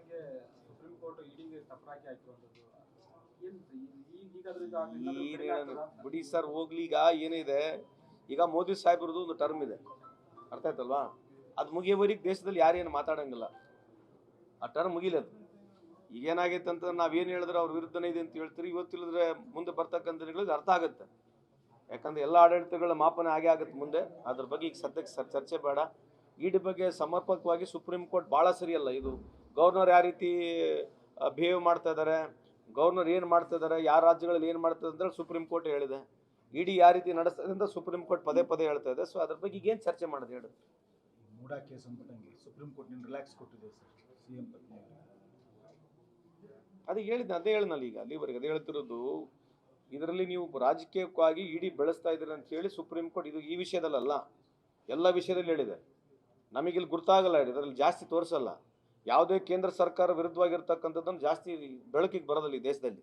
ಬಗ್ಗೆ supreme court ಇಡಿಗೆ ತಪ್ಪರಾಕಿ ಹಾಕಿರುವಂಥದ್ದು ಬಿಡಿ sir ಹೋಗ್ಲಿ. ಈಗ ಏನಿದೆ, ಈಗ ಮೋದಿ ಸಾಹೇಬ್ರದ್ದು ಒಂದು ಟರ್ಮ್ ಇದೆ, ಅರ್ಥ ಆಯ್ತಲ್ವಾ? ಅದು ಮುಗಿಯೋವರೆಗೆ ದೇಶದಲ್ಲಿ ಯಾರೇನು ಮಾತಾಡಂಗಿಲ್ಲ, ಆ ಟರ್ಮ್ ಮುಗಿಲದು. ಈಗೇನಾಗೈತೆ ಅಂತ ನಾವೇನು ಹೇಳಿದ್ರೆ ಅವ್ರ ವಿರುದ್ಧನೇ ಇದೆ ಅಂತ ಹೇಳ್ತೀರಿ, ಇವತ್ತಿಲ್ಲದ್ರೆ ಮುಂದೆ ಬರ್ತಕ್ಕಂಥ ದಿನಗಳಲ್ಲಿ ಅರ್ಥ ಆಗುತ್ತೆ. ಯಾಕಂದ್ರೆ ಎಲ್ಲ ಆಡಳಿತಗಳ ಮಾಪನ ಆಗೇ ಆಗುತ್ತೆ ಮುಂದೆ. ಅದ್ರ ಬಗ್ಗೆ ಈಗ ಸದ್ಯಕ್ಕೆ ಚರ್ಚೆ ಬೇಡ. ಇಡಿ ಬಗ್ಗೆ ಸಮರ್ಪಕವಾಗಿ ಸುಪ್ರೀಂ ಕೋರ್ಟ್ ಭಾಳ ಸರಿಯಲ್ಲ. ಇದು ಗವರ್ನರ್ ಯಾವ ರೀತಿ ಬಿಹೇವ್ ಮಾಡ್ತಾ ಇದ್ದಾರೆ, ಗವರ್ನರ್ ಏನು ಮಾಡ್ತಾ ಇದ್ದಾರೆ, ಯಾವ ರಾಜ್ಯಗಳಲ್ಲಿ ಏನು ಮಾಡ್ತಾ ಇದ್ದಾರೆ ಅಂತ ಸುಪ್ರೀಂ ಕೋರ್ಟ್ ಹೇಳಿದೆ. ಇಡಿ ಯಾವ ರೀತಿ ನಡೆಸ್ತದೆ ಅಂತ ಸುಪ್ರೀಂ ಕೋರ್ಟ್ ಪದೇ ಪದೇ ಹೇಳ್ತಾ ಇದೆ. ಸೊ ಅದ್ರ ಬಗ್ಗೆ ಈಗೇನು ಚರ್ಚೆ ಮಾಡೋದು ಹೇಳಿ? ಮೂಡಾ ಕೇಸ್ ಅಂದ್ಬಿಟ್ಟಂಗೆ ಸುಪ್ರೀಂ ಕೋರ್ಟ್ ರಿಲ್ಯಾಕ್ಸ್ ಕೊಟ್ಟಿದೆ ಸರ್ ಸಿಎಂ ಪತ್ನಿ. ಅದೇ ಹೇಳಿದ್ದೆ, ಅದೇ ಹೇಳಿದ್ನಲ್ಲ ಈಗ ಅಲ್ಲಿವರೆಗೆ ಅದೇ ಹೇಳ್ತಿರೋದು. ಇದರಲ್ಲಿ ನೀವು ರಾಜಕೀಯಕ್ಕಾಗಿ ಇಡಿ ಬೆಳೆಸ್ತಾ ಇದ್ದೀರಿ ಅಂತ ಹೇಳಿ ಸುಪ್ರೀಂ ಕೋರ್ಟ್ ಇದು ಈ ವಿಷಯದಲ್ಲ, ಎಲ್ಲ ವಿಷಯದಲ್ಲಿ ಹೇಳಿದೆ. ನಮಗಿಲ್ಲಿ ಗುರ್ತಾಗಲ್ಲ, ಇದರಲ್ಲಿ ಜಾಸ್ತಿ ತೋರಿಸಲ್ಲ. ಯಾವುದೇ ಕೇಂದ್ರ ಸರ್ಕಾರ ವಿರುದ್ಧವಾಗಿರ್ತಕ್ಕಂಥದ್ದನ್ನು ಜಾಸ್ತಿ ಬೆಳಕಿಗೆ ಬರೋದಿಲ್ಲ ಈ ದೇಶದಲ್ಲಿ.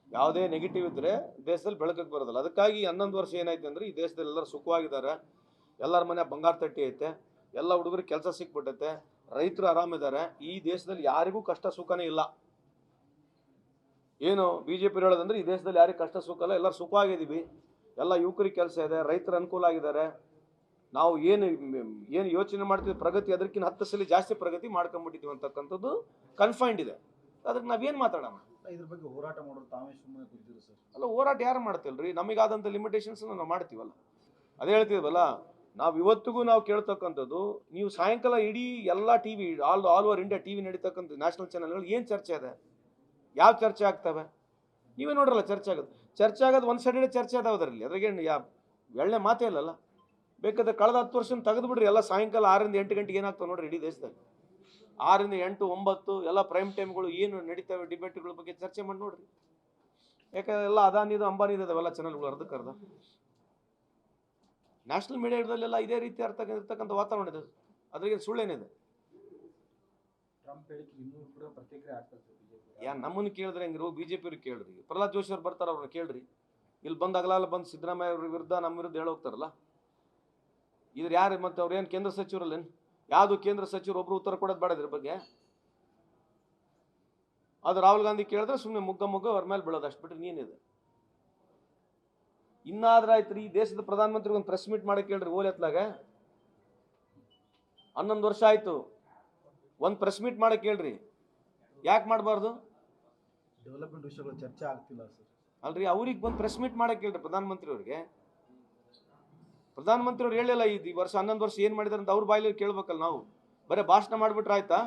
ಯಾವುದೇ ನೆಗೆಟಿವ್ ಇದ್ದರೆ ದೇಶದಲ್ಲಿ ಬೆಳಕಿಗೆ ಬರೋದಿಲ್ಲ. ಅದಕ್ಕಾಗಿ 11 ವರ್ಷ ಏನಾಯ್ತು ಅಂದರೆ ಈ ದೇಶದಲ್ಲಿ ಎಲ್ಲರೂ ಸುಖವಾಗಿದ್ದಾರೆ, ಎಲ್ಲರ ಮನೆ ಬಂಗಾರ ತಟ್ಟಿ ಐತೆ, ಎಲ್ಲ ಹುಡುಗರಿಗೆ ಕೆಲಸ ಸಿಕ್ಬಿಟ್ಟೈತೆ, ರೈತರು ಆರಾಮಿದ್ದಾರೆ. ಈ ದೇಶದಲ್ಲಿ ಯಾರಿಗೂ ಕಷ್ಟ ಸುಖನೇ ಇಲ್ಲ. ಏನು BJP ಹೇಳೋದಂದ್ರೆ ಈ ದೇಶದಲ್ಲಿ ಯಾರಿಗೂ ಕಷ್ಟ ಸುಖ ಇಲ್ಲ, ಎಲ್ಲರೂ ಸುಖವಾಗಿದ್ದೀವಿ, ಎಲ್ಲ ಯುವಕರಿಗೆ ಕೆಲಸ ಇದೆ, ರೈತರು ಅನುಕೂಲ ಆಗಿದ್ದಾರೆ. ನಾವು ಏನು ಯೋಚನೆ ಮಾಡ್ತೀವಿ ಪ್ರಗತಿ, ಅದಕ್ಕಿಂತ 10 ಸಲ ಜಾಸ್ತಿ ಪ್ರಗತಿ ಮಾಡ್ಕೊಂಡ್ಬಿಟ್ಟಿದ್ದೀವಿ ಅಂತಕ್ಕಂಥದ್ದು ಕನ್ಫೈನ್ಡ್ ಇದೆ. ಅದಕ್ಕೆ ನಾವೇನು ಮಾತಾಡೋಣ? ಇದ್ರ ಬಗ್ಗೆ ಹೋರಾಟ ಮಾಡೋರು ತಾವೇ ಸುಮ್ಮನೆ ಕೂತಿದ್ರು ಸರ್. ಅಲ್ಲ, ಹೋರಾಟ ಯಾರು ಮಾಡ್ತಿಲ್ರಿ? ನಮಗಾದಂಥ ಲಿಮಿಟೇಷನ್ಸ್ ನಾವು ಮಾಡ್ತೀವಲ್ಲ, ಅದೇ ಹೇಳ್ತೀವಲ್ಲ. ನಾವು ಇವತ್ತಿಗೂ ನಾವು ಕೇಳ್ತಕ್ಕಂಥದ್ದು, ನೀವು ಸಾಯಂಕಾಲ ಇಡೀ ಎಲ್ಲ TV all over India TV ನಡೀತಕ್ಕಂಥ ನ್ಯಾಷನಲ್ ಚಾನಲ್ಗಳು ಏನು ಚರ್ಚೆ ಇದೆ, ಯಾವ ಚರ್ಚೆ ಆಗ್ತವೆ ನೀವೇ ನೋಡ್ರಲ್ಲ. ಚರ್ಚೆ ಆಗೋದು ಒಂದು ಸೈಡ್ ಚರ್ಚೆ ಅದಾವೆ ಅದರಲ್ಲಿ, ಅದ್ರಾಗೆ ಎಳ್ಳೆ ಮಾತೇ ಇಲ್ಲಲ್ಲ. ಬೇಕಾದ್ರೆ ಕಳೆದ 10 ವರ್ಷ ತೆಗೆದು ಬಿಡ್ರಿ, ಎಲ್ಲ ಸಾಯಂಕಾಲ 6 ರಿಂದ 8 ಗಂಟೆಗೆ ಏನಾಗ್ತವೆ ನೋಡ್ರಿ ಇಡೀ ದೇಶದಲ್ಲಿ. 6 ರಿಂದ 8, 9 ಎಲ್ಲ ಪ್ರೈಮ್ ಟೈಮ್ಗಳು ಏನು ನಡೀತವೆ ಡಿಬೇಟ್ಗಳ ಬಗ್ಗೆ ಚರ್ಚೆ ಮಾಡಿ ನೋಡ್ರಿ. ಯಾಕಂದ್ರೆ ಎಲ್ಲ ಅದಾನಿದು ಅಂಬಾನಿದು ಅವೆಲ್ಲ ಚಾನಲ್ಗಳು ಅರ್ಧಕ್ಕರ್ಧ. ನ್ಯಾಷನಲ್ ಮೀಡಿಯಾದಲ್ಲೆಲ್ಲ ಇದೇ ರೀತಿ ಇರ್ತಕ್ಕಂಥ ವಾತಾವರಣ ಇದೆ, ಅದ್ರಿಗೆ ಸುಳ್ಳೇನಿದೆ? ಟ್ರಂಪ್ ಹೇಳಿಕೆ ಇನ್ನೂ ಕೂಡ ಪ್ರತಿಕ್ರಿಯೆ ಆಗ್ತದೆ. ನಮ್ಮನ್ನು ಕೇಳಿದ್ರೆ ಹೆಂಗಿರು, BJP ಅವ್ರಿಗೆ ಕೇಳ್ರಿ, ಪ್ರಹ್ಲಾದ್ ಜೋಶಿ ಅವ್ರು ಬರ್ತಾರ, ಅವ್ರನ್ನ ಕೇಳ್ರಿ. ಇಲ್ಲಿ ಬಂದು ಅಗಲಾಲ ಬಂದು ಸಿದ್ದರಾಮಯ್ಯ ಅವ್ರ ವಿರುದ್ಧ ನಮ್ಮ ವಿರುದ್ಧ ಹೇಳೋಗ್ತಾರಲ್ಲ, ಇದ್ರ ಯಾರು? ಮತ್ತೆ ಅವ್ರು ಏನು ಕೇಂದ್ರ ಸಚಿವರಲ್ಲೇನು? ಯಾವುದು ಕೇಂದ್ರ ಸಚಿವರು ಒಬ್ರು ಉತ್ತರ ಕೊಡೋದು ಬೇಡ ಇದ್ರ ಬಗ್ಗೆ. ಅದು ರಾಹುಲ್ ಗಾಂಧಿ ಕೇಳಿದ್ರೆ ಸುಮ್ಮನೆ ಮುಗ್ಗ ಅವ್ರ ಮೇಲೆ ಬೀಳೋದು, ಅಷ್ಟು ಬಿಟ್ಟರೆ ನೀನಿದೆ. ಇನ್ನಾದ್ರೂ ಆಯ್ತು ಈ ದೇಶದ ಪ್ರಧಾನಮಂತ್ರಿ ಒಂದು ಪ್ರೆಸ್ ಮೀಟ್ ಮಾಡಕ್ಕೆ ಹೇಳ್ರಿ, ಓಲ್ ಎತ್ಲಾಗ 11 ವರ್ಷ ಆಯ್ತು, ಒಂದು ಪ್ರೆಸ್ ಮೀಟ್ ಮಾಡಕ್ಕೆ ಹೇಳ್ರಿ. ಯಾಕೆ ಮಾಡಬಾರ್ದು? ಡೆವಲಪ್ಮೆಂಟ್ ವಿಷಯಗಳು ಚರ್ಚೆ ಆಗ್ತಿಲ್ಲ ಸರ್. ಅಲ್ರಿ, ಅವ್ರಿಗೆ ಬಂದು ಪ್ರೆಸ್ ಮೀಟ್ ಮಾಡಕ್ಕೆ ಹೇಳ್ರಿ ಪ್ರಧಾನಮಂತ್ರಿ ಅವ್ರಿಗೆ. ಪ್ರಧಾನಮಂತ್ರಿ ಅವ್ರು ಹೇಳಿಲ್ಲ ಈ ವರ್ಷ 11 ವರ್ಷ ಏನು ಮಾಡಿದಾರೆ ಅಂತ ಅವ್ರ ಬಾಯಲ್ಲಿ ಕೇಳ್ಬೇಕಲ್ಲ. ನಾವು ಬರೀ ಭಾಷಣ ಮಾಡಿಬಿಟ್ರೆ ಆಯ್ತಾ?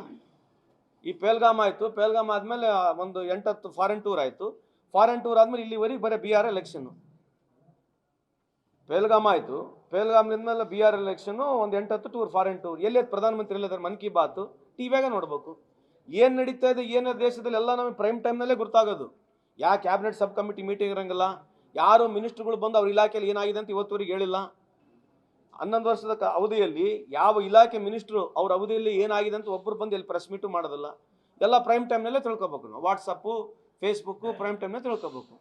ಈ ಪೆಹಲ್ಗಾಮ್ ಆಯಿತು, ಪೆಹಲ್ಗಾಮ್ ಆದಮೇಲೆ ಒಂದು 8-10 ಫಾರಿನ್ ಟೂರ್ ಆಯಿತು, ಫಾರಿನ್ ಟೂರ್ ಆದಮೇಲೆ ಇಲ್ಲಿವರೆಗೆ ಬರೀ BR ಎಲೆಕ್ಷನ್ನು. ಪೆಹಲ್ಗಾಮ್ ಆಯಿತು, ಪೆಹಲ್ಗಾಮ್ನಿಂದಮೇಲೆ BR ಎಲೆಕ್ಷನ್ನು, ಒಂದು 8-10 ಟೂರ್ ಫಾರಿನ್ ಟೂರ್. ಎಲ್ಲೈತೆ ಪ್ರಧಾನಮಂತ್ರಿ? ಎಲ್ಲದಾರೆ? ಮನ್ ಕಿ ಬಾತು ಟಿವಿಯಾಗ ನೋಡ್ಬೇಕು. ಏನು ನಡೀತಾ ಇದೆ ಏನು ದೇಶದಲ್ಲಿ ಎಲ್ಲ ನಮಗೆ ಪ್ರೈಮ್ ಟೈಮ್ನಲ್ಲೇ ಗೊತ್ತಾಗೋದು. ಯಾವ ಕ್ಯಾಬಿನೆಟ್ ಸಬ್ ಕಮಿಟಿ ಮೀಟಿಂಗ್ ಇರೋಂಗಿಲ್ಲ, ಯಾರು ಮಿನಿಸ್ಟ್ರುಗಳು ಬಂದು ಅವ್ರ ಇಲಾಖೆಯಲ್ಲಿ ಏನಾಗಿದೆ ಅಂತ ಇವತ್ತುವರೆಗೆ ಹೇಳಿಲ್ಲ. 11 ವರ್ಷದ ಅವಧಿಯಲ್ಲಿ ಯಾವ ಇಲಾಖೆ ಮಿನಿಸ್ಟ್ರು ಅವ್ರ ಅವಧಿಯಲ್ಲಿ ಏನಾಗಿದೆ ಅಂತ ಒಬ್ಬರು ಬಂದು ಎಲ್ಲಿ ಪ್ರೆಸ್ ಮೀಟು ಮಾಡೋದಿಲ್ಲ. ಎಲ್ಲ ಪ್ರೈಮ್ ಟೈಮ್ನಲ್ಲೇ ತಿಳ್ಕೊಬೇಕು ನಾವು. ವಾಟ್ಸಪ್ಪು, ಫೇಸ್ಬುಕ್ಕು ಪ್ರೈಮ್ ಟೈಮ್ನಲ್ಲೇ ತಿಳ್ಕೊಬೇಕು.